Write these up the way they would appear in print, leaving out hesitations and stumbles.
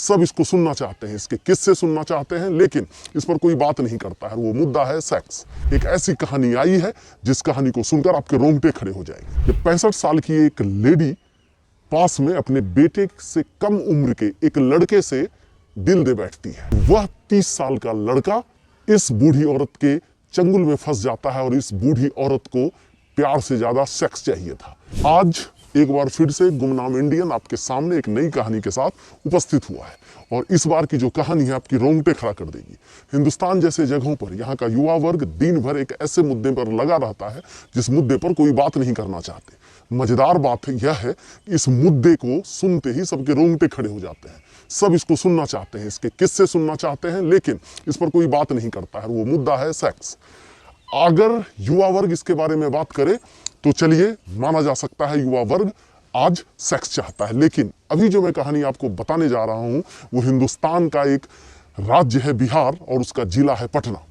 सब इसको सुनना चाहते हैं, इसके किस्से सुनना चाहते हैं, लेकिन इस पर कोई बात नहीं करता है। वो मुद्दा है सेक्स। एक ऐसी कहानी आई है जिस कहानी को सुनकर आपके रोंगटे खड़े हो जाएंगे। ये 65 साल की एक लेडी पास में अपने बेटे से कम उम्र के एक लड़के से दिल दे बैठती है। वह 30 साल का लड़का इस बूढ़ी औरत के चंगुल में फंस जाता है और इस बूढ़ी औरत को प्यार से ज्यादा सेक्स चाहिए था। आज एक बार फिर से गुमनाम इंडियन आपके सामने एक नई कहानी के साथ उपस्थित हुआ है और इस बार की जो कहानी है आपकी रोंगटे खड़ा कर देगी। हिंदुस्तान जैसे जगहों पर यहाँ का युवा वर्ग दिन भर एक ऐसे मुद्दे पर लगा रहता है जिस मुद्दे पर कोई बात नहीं करना चाहते। मजेदार बात यह है, इस मुद्दे को सुनते ही सबके रोंगटे खड़े हो जाते हैं। सब इसको सुनना चाहते हैं, इसके किस्से सुनना चाहते हैं, लेकिन इस पर कोई बात नहीं करता है। वो मुद्दा है सेक्स। अगर युवा वर्ग इसके बारे में बात करे तो चलिए माना जा सकता है युवा वर्ग आज सेक्स चाहता है। लेकिन अभी जो मैं कहानी आपको बताने जा रहा हूं वो हिंदुस्तान का एक राज्य है बिहार और उसका जिला है पटना।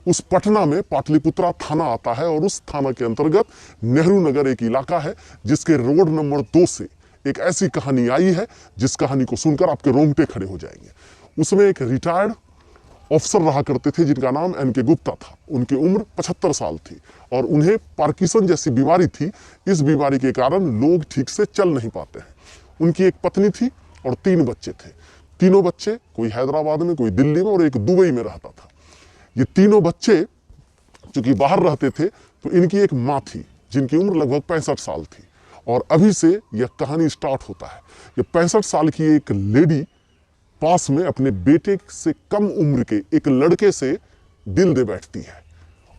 उस पटना में पाटलिपुत्रा थाना आता है और उस थाना के अंतर्गत नेहरू नगर एक इलाका है जिसके रोड नंबर 2 से एक ऐसी कहानी आई है जिस कहानी को सुनकर आपके रोंगटे खड़े हो जाएंगे। उसमें एक रिटायर्ड ऑफिसर रहा करते थे जिनका नाम एन.के. गुप्ता था। उनकी उम्र 75 साल थी और उन्हें पार्किंसन जैसी बीमारी थी। इस बीमारी के कारण लोग ठीक से चल नहीं पाते हैं। उनकी एक पत्नी थी और 3 बच्चे थे। तीनों बच्चे, कोई हैदराबाद में, कोई दिल्ली में और एक दुबई में रहता था। ये तीनों बच्चे चूंकि बाहर रहते थे तो इनकी एक माँ थी जिनकी उम्र लगभग 65 साल थी। और अभी से यह कहानी स्टार्ट होता है। ये 65 साल की एक लेडी पास में अपने बेटे से कम उम्र के एक लड़के से दिल दे बैठती है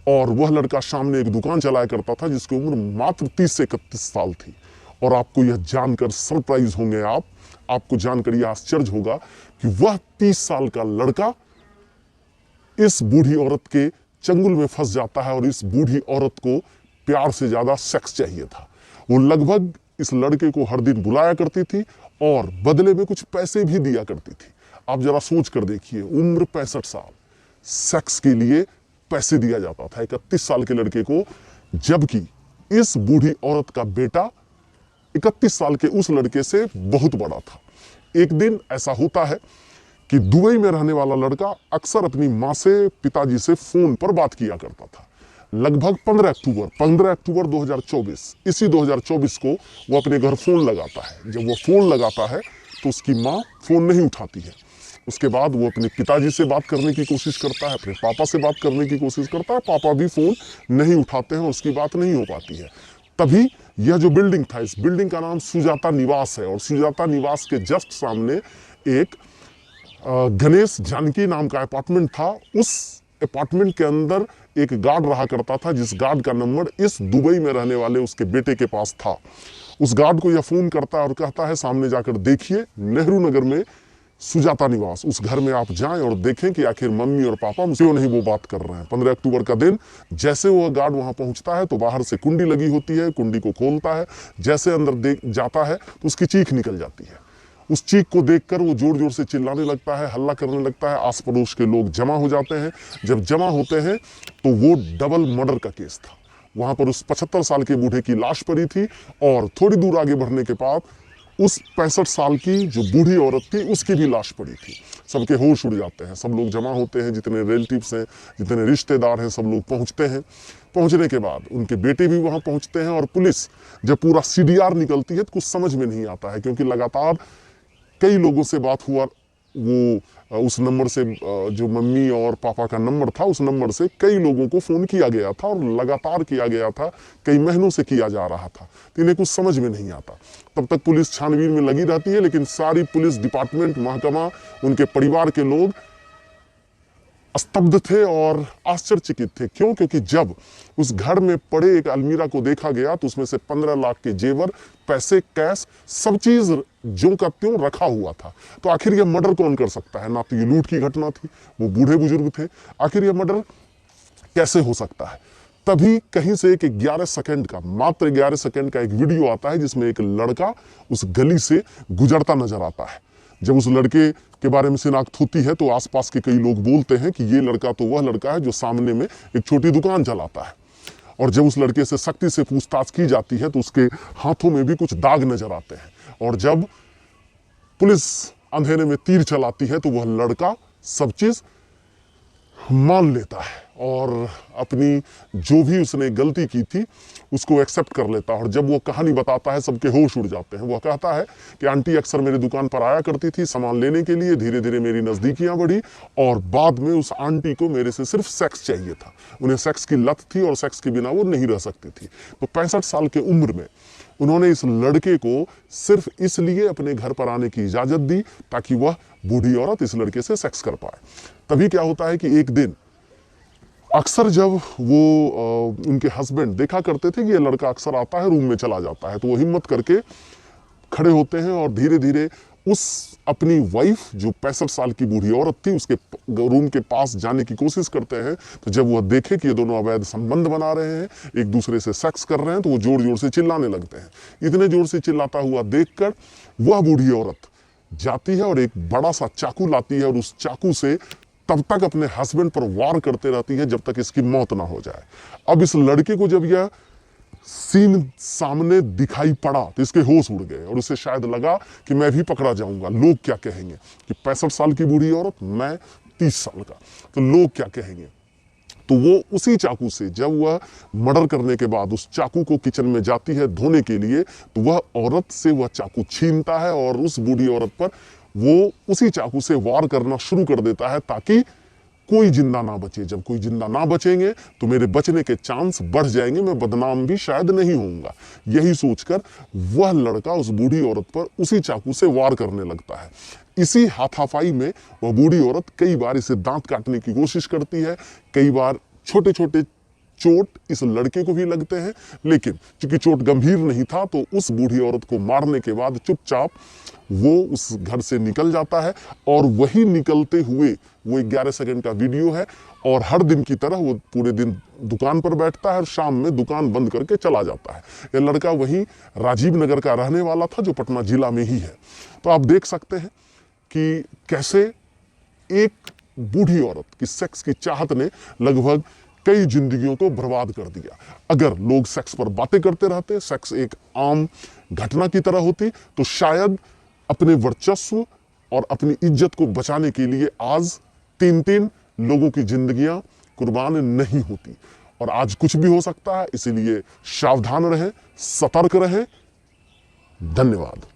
और वह लड़का सामने एक दुकान चलाया करता था जिसकी उम्र मात्र 30 से 31 साल थी। और आपको यह जानकर सरप्राइज होंगे आपको जानकर यह आश्चर्य होगा कि वह 30 साल का लड़का इस बूढ़ी औरत के चंगुल में फंस जाता है और इस बूढ़ी औरत को प्यार से ज्यादा सेक्स चाहिए था। वो लगभग इस लड़के को हर दिन बुलाया करती थी और बदले में कुछ पैसे भी दिया करती थी। आप जरा सोच कर देखिए, उम्र 65 साल, सेक्स के लिए पैसे दिया जाता था 31 साल के लड़के को, जबकि इस बूढ़ी औरत का बेटा 31 साल के उस लड़के से बहुत बड़ा था। एक दिन ऐसा होता है कि दुबई में रहने वाला लड़का अक्सर अपनी माँ से, पिताजी से फोन पर बात किया करता था। लगभग 15 अक्टूबर 2024, इसी 2024 को वो अपने घर फोन लगाता है। जब वो फोन लगाता है तो उसकी माँ फोन नहीं उठाती है। उसके बाद वो अपने पिताजी से बात करने की कोशिश करता है, अपने पापा से बात करने की कोशिश करता है। पापा भी फोन नहीं उठाते हैं और उसकी बात नहीं हो पाती है। तभी यह जो बिल्डिंग था, इस बिल्डिंग का नाम सुजाता निवास है और सुजाता निवास के जस्ट सामने एक गणेश जानकी नाम का अपार्टमेंट था। उस अपार्टमेंट के अंदर एक गार्ड रहा करता था जिस गार्ड का नंबर इस दुबई में रहने वाले उसके बेटे के पास था। उस गार्ड को यह फोन करता है और कहता है सामने जाकर देखिए नेहरू नगर में सुजाता निवास, उस घर में आप जाएं और देखें कि आखिर मम्मी और पापा क्यों नहीं वो बात कर रहे हैं। 15 अक्टूबर का दिन जैसे वो गार्ड वहां पहुंचता है तो बाहर से कुंडी लगी होती है, कुंडी को खोलता है, जैसे अंदर जाता है तो उसकी चीख निकल जाती है। उस चीख को देखकर वो जोर जोर से चिल्लाने लगता है, हल्ला करने लगता है। आस पड़ोस के लोग जमा हो जाते हैं। जब जमा होते हैं तो वो डबल मर्डर का केस था। वहां पर उस 75 साल के बूढ़े की लाश पड़ी थी और थोड़ी दूर आगे बढ़ने के बाद उस 65 साल की जो बूढ़ी औरत थी उसकी भी लाश पड़ी थी। सबके होश उड़ जाते हैं, सब लोग जमा होते हैं, जितने रिलेटिव्स हैं, जितने रिश्तेदार हैं, सब लोग पहुंचते हैं। पहुंचने के बाद उनके बेटे भी वहां पहुंचते हैं और पुलिस जब पूरा CDR निकलती है तो कुछ समझ में नहीं आता है, क्योंकि लगातार कई लोगों से बात हुआ। वो उस नंबर से जो मम्मी और पापा का नंबर था, उस नंबर से कई लोगों को फ़ोन किया गया था और लगातार किया गया था, कई महीनों से किया जा रहा था। तो इन्हें कुछ समझ में नहीं आता। तब तक पुलिस छानबीन में लगी रहती है, लेकिन सारी पुलिस डिपार्टमेंट, महकमा, उनके परिवार के लोग स्तब्ध थे और आश्चर्यचकित थे। क्यों? क्योंकि जब उस घर में पड़े एक अलमीरा को देखा गया तो उसमें से 15 लाख के जेवर, पैसे, कैश, सब चीज ज्यों का त्यों रखा हुआ था। तो आखिर यह मर्डर कौन कर सकता है? ना तो ये लूट की घटना थी, वो बूढ़े बुजुर्ग थे, आखिर यह मर्डर कैसे हो सकता है? तभी कहीं से एक 11 सेकंड का, मात्र 11 सेकंड का एक वीडियो आता है जिसमें एक लड़का उस गली से गुजरता नजर आता है। जब उस लड़के के बारे में शिनाख्त होती है तो आसपास के कई लोग बोलते हैं कि ये लड़का तो वह लड़का है जो सामने में एक छोटी दुकान चलाता है। और जब उस लड़के से सख्ती से पूछताछ की जाती है तो उसके हाथों में भी कुछ दाग नजर आते हैं। और जब पुलिस अंधेरे में तीर चलाती है तो वह लड़का सब चीज मान लेता है और अपनी जो भी उसने गलती की थी उसको एक्सेप्ट कर लेता है। और जब वो कहानी बताता है सबके होश उड़ जाते हैं। वह कहता है कि आंटी अक्सर मेरी दुकान पर आया करती थी सामान लेने के लिए, धीरे धीरे मेरी नज़दीकियां बढ़ी और बाद में उस आंटी को मेरे से सिर्फ सेक्स चाहिए था। उन्हें सेक्स की लत थी और सेक्स के बिना वो नहीं रह सकती थी। तो 65 साल के उम्र में उन्होंने इस लड़के को सिर्फ इसलिए अपने घर पर आने की इजाज़त दी ताकि वह बूढ़ी औरत इस लड़के से सेक्स कर पाए। तभी क्या होता है कि एक दिन अक्सर जब वो उनके हस्बैंड देखा करते थे कि ये लड़का अक्सर आता है रूम में चला जाता है, तो वो हिम्मत करके खड़े होते हैं और धीरे धीरे उस अपनी वाइफ जो 65 साल की बूढ़ी औरत थी उसके रूम के पास जाने की कोशिश करते हैं। तो जब वह देखे कि ये दोनों अवैध संबंध बना रहे हैं, एक दूसरे से सेक्स कर रहे हैं, तो वो जोर जोर से चिल्लाने लगते हैं। इतने जोर से चिल्लाता हुआ देखकर वह बूढ़ी औरत जाती है और एक बड़ा सा चाकू लाती है और उस चाकू से तब तक अपने हस्बैंड पर वार करते रहती है जब तक इसकी मौत ना हो जाए। अब इस लड़के को जब यह सीन सामने दिखाई पड़ा तो इसके होश उड़ गए और उसे शायद लगा कि मैं भी पकड़ा जाऊंगा, लोग क्या कहेंगे कि 65 साल की बूढ़ी औरत, मैं 30 साल का, तो लोग क्या कहेंगे। तो वो उसी चाकू से जब वह मर्डर करने के बाद उस चाकू को किचन में जाती है धोने के लिए, तो वह औरत से वह चाकू छीनता है और उस बूढ़ी औरत पर वो उसी चाकू से वार करना शुरू कर देता है ताकि कोई जिंदा ना बचे। जब कोई जिंदा ना बचेंगे तो मेरे बचने के चांस बढ़ जाएंगे, मैं बदनाम भी शायद नहीं होऊंगा। यही सोचकर वह लड़का उस बूढ़ी औरत पर उसी चाकू से वार करने लगता है। इसी हाथापाई में वह बूढ़ी औरत कई बार इसे दांत काटने की कोशिश करती है, कई बार छोटे छोटे चोट इस लड़के को भी लगते हैं, लेकिन चूंकि चोट गंभीर नहीं था तो उस बूढ़ी औरत को मारने के बाद चुपचाप वो उस घर से निकल जाता है। और वही निकलते हुए वो 11 सेकंड का वीडियो है और हर दिन की तरह वो पूरे दिन दुकान पर बैठता है और शाम में दुकान बंद करके चला जाता है। यह लड़का वहीं राजीव नगर का रहने वाला था जो पटना जिला में ही है। तो आप देख सकते हैं कि कैसे एक बूढ़ी औरत की सेक्स की चाहत ने लगभग कई जिंदगियों को बर्बाद कर दिया। अगर लोग सेक्स पर बातें करते रहते, सेक्स एक आम घटना की तरह होती, तो शायद अपने वर्चस्व और अपनी इज्जत को बचाने के लिए आज 3-3 लोगों की जिंदगियां कुर्बान नहीं होती। और आज कुछ भी हो सकता है, इसीलिए सावधान रहें, सतर्क रहें। धन्यवाद।